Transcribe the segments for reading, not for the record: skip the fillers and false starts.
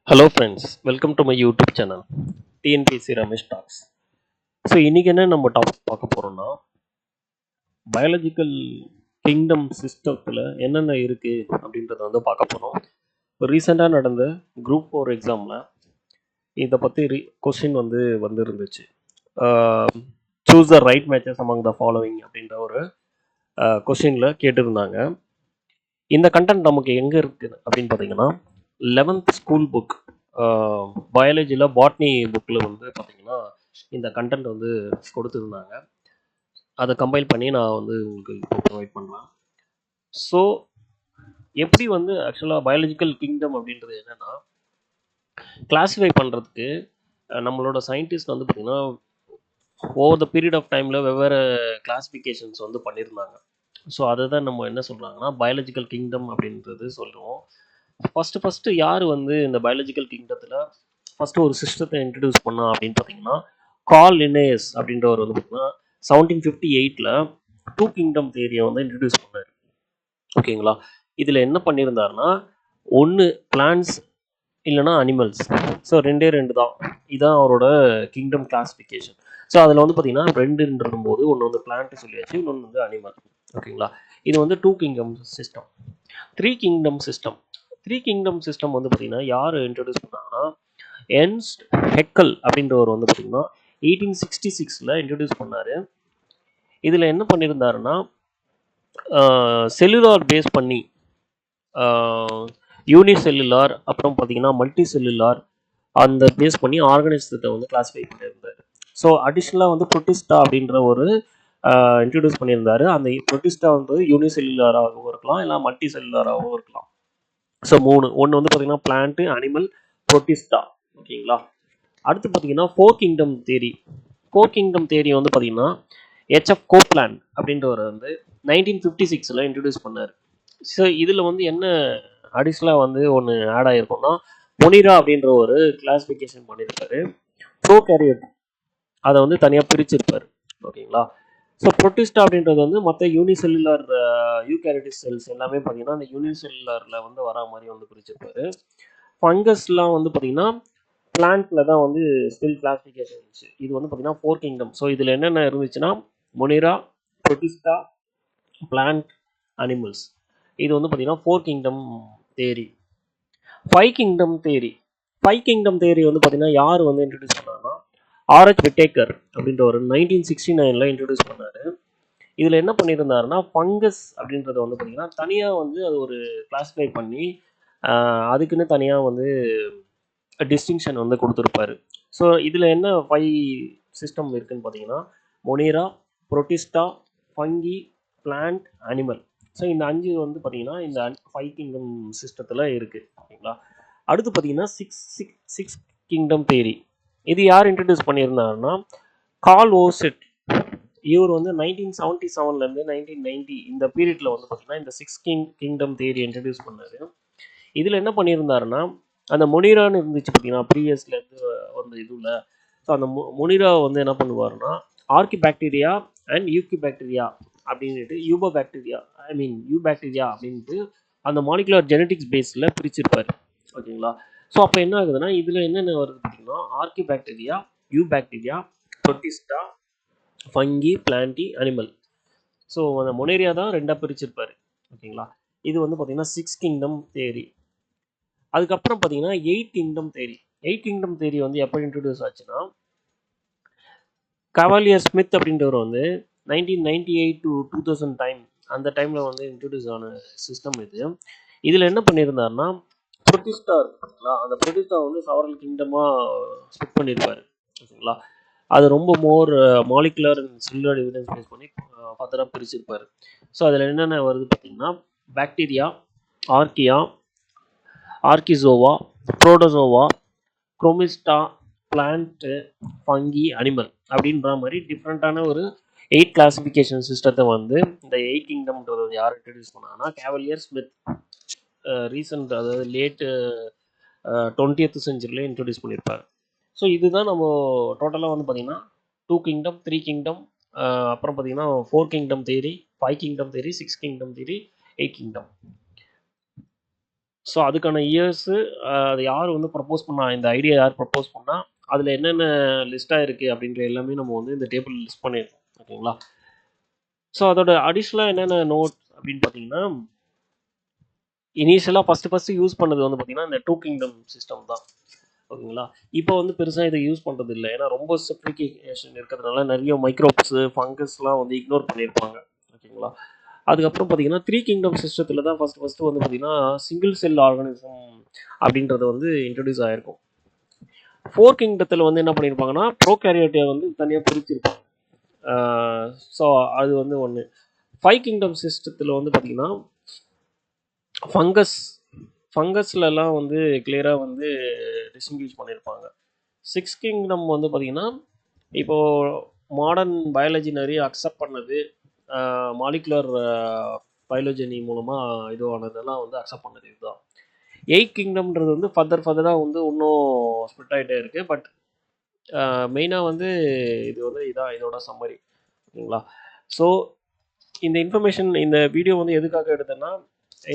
Hello friends, welcome to my YouTube channel TNPC Ramesh Talks. So இன்றைக்கி என்ன நம்ம topic பார்க்க போகிறோம்னா பயாலஜிக்கல் கிங்டம் சிஸ்டத்தில் என்னென்ன இருக்குது அப்படின்றத வந்து பார்க்க போகிறோம். இப்போ ரீசெண்டாக நடந்த குரூப் 4 எக்ஸாமில் இதை பற்றி கொஸ்டின் வந்து இருந்துச்சு. Choose the right matches among the following அப்படின்ற ஒரு கொஸ்டினில் கேட்டிருந்தாங்க. இந்த கண்டென்ட் நமக்கு எங்கே இருக்குது அப்படின்னு பார்த்தீங்கன்னா 11th ஸ்கூல் புக் பயாலஜியில் பாட்னி புக்கில் வந்து பார்த்திங்கன்னா இந்த கண்டென்ட் வந்து கொடுத்துருந்தாங்க. அதை கம்பைல் பண்ணி நான் வந்து உங்களுக்கு இப்போ ப்ரொவைட் பண்ணலாம். ஸோ எப்படி வந்து ஆக்சுவலாக பயாலஜிக்கல் கிங்டம் அப்படின்றது என்னென்னா கிளாஸிஃபை பண்ணுறதுக்கு நம்மளோட சயின்டிஸ்ட் வந்து பார்த்திங்கன்னா ஓவர் த பீரியட் ஆஃப் டைமில் வெவ்வேறு கிளாஸிஃபிகேஷன்ஸ் வந்து பண்ணியிருந்தாங்க. ஸோ அதை தான் நம்ம என்ன சொல்கிறாங்கன்னா பயாலஜிக்கல் கிங்டம் அப்படின்றது சொல்லுவோம். ஃபஸ்ட்டு யார் வந்து இந்த பயாலஜிக்கல் கிங்டத்தில் ஃபஸ்ட்டு ஒரு சிஸ்டத்தை இன்ட்ரடியூஸ் பண்ணா அப்படின்னு பார்த்தீங்கன்னா கார்ல் லின்னேயஸ் அப்படின்றவர் வந்து பார்த்தீங்கன்னா 1758 டூ கிங்டம் தியரியை வந்து இன்ட்ரடியூஸ் பண்ணார். ஓகேங்களா, இதில் என்ன பண்ணியிருந்தாருன்னா ஒன்று பிளான்ஸ் இல்லைனா அனிமல்ஸ். ஸோ ரெண்டு தான், இதுதான் அவரோட கிங்டம் கிளாஸிஃபிகேஷன். ஸோ அதில் வந்து பார்த்தீங்கன்னா ரெண்டுன்றது போது ஒன்று வந்து பிளான்ட் சொல்லியாச்சு, இன்னொன்று வந்து அனிமல். ஓகேங்களா, இது வந்து two kingdom system. Three kingdom system வந்து பார்த்தீங்கன்னா யார் இன்ட்ரடியூஸ் பண்ணாங்கன்னா எர்ன்ஸ்ட் ஹெக்கல் அப்படின்றவர் வந்து பார்த்தீங்கன்னா 1866 இன்ட்ரடியூஸ் பண்ணார். இதில் என்ன பண்ணியிருந்தாருன்னா செல்லுலார் பேஸ் பண்ணி யூனிசெல்லுலார் அப்புறம் பார்த்தீங்கன்னா மல்டி செல்லுலார் அந்த பேஸ் பண்ணி ஆர்கனிசத்தை வந்து கிளாஸிஃபை பண்ணியிருந்தார். ஸோ அடிஷ்னலாக வந்து புரோட்டிஸ்டா அப்படின்ற ஒரு இன்ட்ரடியூஸ் பண்ணியிருந்தாரு. அந்த புரோட்டிஸ்டா வந்து யூனிசெல்லுலாராகவும் இருக்கலாம், இல்லை மல்டி செல்லுலாராகவும் இருக்கலாம். ஸோ ஒன்று வந்து பார்த்தீங்கன்னா பிளான்ட்டு, அனிமல், புரோட்டிஸ்டா. ஓகேங்களா, அடுத்து பார்த்தீங்கன்னா ஃபோர் கிங்டம் தேரி வந்து பார்த்தீங்கன்னா ஹெச்எஃப் கோப்லாண்ட் அப்படின்றவர் வந்து 1956 இன்ட்ரடியூஸ் பண்ணார். ஸோ இதில் வந்து என்ன அடிஷ்னலாக வந்து ஒன்று ஆட் ஆகிருக்கும்னா மொனிரா அப்படின்ற ஒரு கிளாஸிஃபிகேஷன் பண்ணியிருப்பாரு. ப்ரோகேரியட் அதை வந்து தனியாக பிரிச்சிருப்பார். ஓகேங்களா, ஸோ புரோட்டிஸ்டா அப்படின்றது வந்து மற்ற யூனிசெல்லுலார் யூகேரியோட்டிக் செல்ஸ் எல்லாமே பார்த்தீங்கன்னா அந்த யூனிசெல்லுலாரில் வந்து வரா மாதிரி வந்து பிரிச்சிருப்பாரு. ஃபங்கஸ்லாம் வந்து பார்த்தீங்கன்னா பிளான்ட்ல தான் வந்து ஸ்டில் கிளாஸிஃபிகேஷன் இருந்துச்சு. இது வந்து பார்த்தீங்கன்னா ஃபோர் கிங்டம். ஸோ இதில் என்னென்ன இருந்துச்சுன்னா மொனிரா, புரோட்டிஸ்டா, பிளான்ட், அனிமல்ஸ். இது வந்து பார்த்தீங்கன்னா ஃபோர் கிங்டம் தேரி. ஃபைவ் கிங்டம் தேரி வந்து பார்த்தீங்கன்னா யார் வந்து இன்ட்ரடியூஸ் பண்ணாங்கன்னா ஆர்ஹெச் விட்டேக்கர் அப்படின்ற ஒரு 1969 இன்ட்ரடியூஸ் பண்ணார். இதில் என்ன பண்ணியிருந்தாருன்னா ஃபங்கஸ் அப்படின்றத வந்து பார்த்தீங்கன்னா தனியாக வந்து அது ஒரு கிளாஸிஃபை பண்ணி அதுக்குன்னு தனியாக வந்து டிஸ்டிங்ஷன் வந்து கொடுத்துருப்பாரு. ஸோ இதில் என்ன 5 சிஸ்டம் இருக்குதுன்னு பார்த்தீங்கன்னா Monera, Protista, funky, plant, animal. So இந்த 5 வந்து பார்த்தீங்கன்னா இந்த 5 கிங்டம் சிஸ்டத்தில் இருக்குது. ஓகேங்களா, அடுத்து பார்த்தீங்கன்னா சிக்ஸ் கிங்டம் தேரி. இது யார் இன்ட்ரடியூஸ் பண்ணியிருந்தாருன்னா கார்ல் ஓசெட். இவர் வந்து 1977 1990 இந்த பீரியடில் வந்து பார்த்தீங்கன்னா இந்த கிங்டம் தேரி இன்ட்ரடியூஸ் பண்ணார். இதில் என்ன பண்ணியிருந்தாருன்னா அந்த மொனிரான்னு இருந்துச்சு பார்த்தீங்கன்னா ப்ரீவியஸ்லேருந்து வந்த இதுவில். ஸோ அந்த மொனிரா வந்து என்ன பண்ணுவார்னா archaebacteria and eubacteria அப்படின்ட்டு யூ பாக்டீரியா அப்படின்ட்டு அந்த மாலிகுலர் ஜெனட்டிக்ஸ் பேஸில் பிரிச்சிருப்பார். ஓகேங்களா, ஸோ அப்போ என்ன ஆகுதுன்னா இதில் என்னென்ன வருது பார்த்தீங்கன்னா archaebacteria, eubacteria, protista, fungi, plantae, animal. So அந்த மொனேரியா தான் ரெண்டாக பிரிச்சிருப்பார். ஓகேங்களா, இது வந்து பார்த்தீங்கன்னா 6 கிங்டம் தேரி. அதுக்கப்புறம் பார்த்தீங்கன்னா 8 கிங்டம் தேரி வந்து எப்போ இன்ட்ரடியூஸ் ஆச்சுன்னா கவாலியர் ஸ்மித் அப்படின்றவர் வந்து 1998 to 2000 அந்த டைமில் வந்து இன்ட்ரடியூஸ் ஆன சிஸ்டம் இது. இதில் என்ன பண்ணியிருந்தாருன்னா புரோட்டிஸ்டா இருக்குங்களா, அந்த புரோட்டிஸ்டா வந்து சவரல் கிங்டமாக ஸ்பிட் பண்ணியிருப்பார். ஓகேங்களா, அது ரொம்ப more molecular cellular evidence base பண்ணி ஃபர்தராக பிரிச்சிருப்பார். ஸோ அதில் என்னென்ன வருது பார்த்தீங்கன்னா bacteria, archaea, archezoa, protozoa, chromista, plant, fungi, animal அப்படின்ற மாதிரி டிஃப்ரெண்ட்டான ஒரு 8 கிளாஸிஃபிகேஷன் சிஸ்டத்தை வந்து இந்த 8 கிங்டம்ன்றது யார் இன்ட்ரடியூஸ் பண்ணாங்கன்னா கேவலியர் ஸ்மித் ரீசன்ட், அதாவது லேட்டு 20th செஞ்சுரியில் இன்ட்ரடியூஸ் பண்ணியிருப்பார். ஸோ இதுதான் நம்ம டோட்டலாக வந்து பார்த்திங்கன்னா 2 கிங்டம், 3 கிங்டம், அப்புறம் பார்த்திங்கன்னா 4 கிங்டம் தேரி, 5 கிங்டம் தேரி, 6 கிங்டம் தேரி, 8 கிங்டம். ஸோ அதுக்கான இயர்ஸு அது யார் வந்து ப்ரப்போஸ் பண்ணா, இந்த ஐடியா யார் ப்ரப்போஸ் பண்ணா, அதில் என்னென்ன லிஸ்ட்டாக இருக்குது அப்படின்ற எல்லாமே நம்ம வந்து இந்த டேபிள் லிஸ்ட் பண்ணியிருக்கோம். ஓகேங்களா? ஸோ அதோட அடிஷ்னலாக என்னென்ன நோட் அப்படின்னு பார்த்தீங்கன்னா, இனிஷியலாக ஃபஸ்ட்டு யூஸ் பண்ணது வந்து பார்த்தீங்கன்னா இந்த 2 கிங்டம் சிஸ்டம் தான். ஓகேங்களா? இப்போ வந்து பெருசாக இதை யூஸ் பண்ணுறது இல்லை. ஏன்னா ரொம்ப சிம்ப்ளிஃபிகேஷன் இருக்கிறதுனால நிறைய மைக்ரோப்ஸு ஃபங்கஸ்லாம் வந்து இக்னோர் பண்ணியிருப்பாங்க. ஓகேங்களா? அதுக்கப்புறம் பார்த்தீங்கன்னா 3 கிங்டம் சிஸ்டத்தில் தான் ஃபஸ்ட்டு வந்து பார்த்தீங்கன்னா சிங்கிள் செல் ஆர்கானிசம் அப்படின்றது வந்து இன்ட்ரடியூஸ் ஆகிருக்கும். 4 கிங்டத்தில் வந்து என்ன பண்ணியிருப்பாங்கன்னா ப்ரோகேரியோட்டை வந்து தனியாக பிரிச்சிருப்பாங்க. ஸோ அது வந்து ஒன்று. 5 கிங்டம் சிஸ்டத்தில் வந்து பார்த்தீங்கன்னா ஃபங்கஸ்லலாம் வந்து கிளியராக வந்து டிஸ்டிங்விஷ் பண்ணியிருப்பாங்க. 6 கிங்டம் வந்து பார்த்தீங்கன்னா இப்போது மாடர்ன் பயாலஜி நிறைய அக்செப்ட் பண்ணது, மாலிகுலர் பயாலஜி மூலமாக இதுவானதெல்லாம் வந்து அக்செப்ட் பண்ணது இதுதான். 8 கிங்டம்ன்றது வந்து ஃபர்தராக வந்து இன்னும் ஸ்ப்ளிட் ஆகிட்டே இருக்குது. பட் மெயினாக வந்து இது வந்து இதான் இதோட சம்மரி. ஓகேங்களா? ஸோ இந்த இன்ஃபர்மேஷன் இந்த வீடியோ வந்து எதுக்காக எடுத்தேன்னா,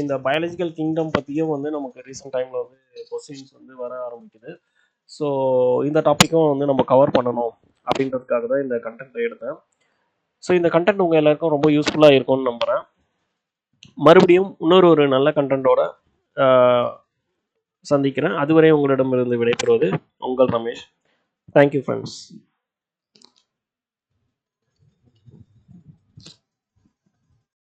இந்த பயாலஜிக்கல் கிங்டம் பற்றியும் வந்து நமக்கு ரீசெண்ட் டைமில் வந்து கொஸ்டின்ஸ் வந்து வர ஆரம்பிக்குது. ஸோ இந்த டாப்பிக்கும் வந்து நம்ம கவர் பண்ணணும் அப்படின்றதுக்காக தான் இந்த கண்டென்ட்டை எடுத்தேன். ஸோ இந்த கண்டென்ட் உங்கள் எல்லாருக்கும் ரொம்ப யூஸ்ஃபுல்லாக இருக்கும்னு நம்புகிறேன். மறுபடியும் இன்னொரு நல்ல கண்டென்ட்டோட சந்திக்கிறேன். அதுவரை உங்களிடமிருந்து விடைபெறுவது உங்கள் ரமேஷ். Thank you friends.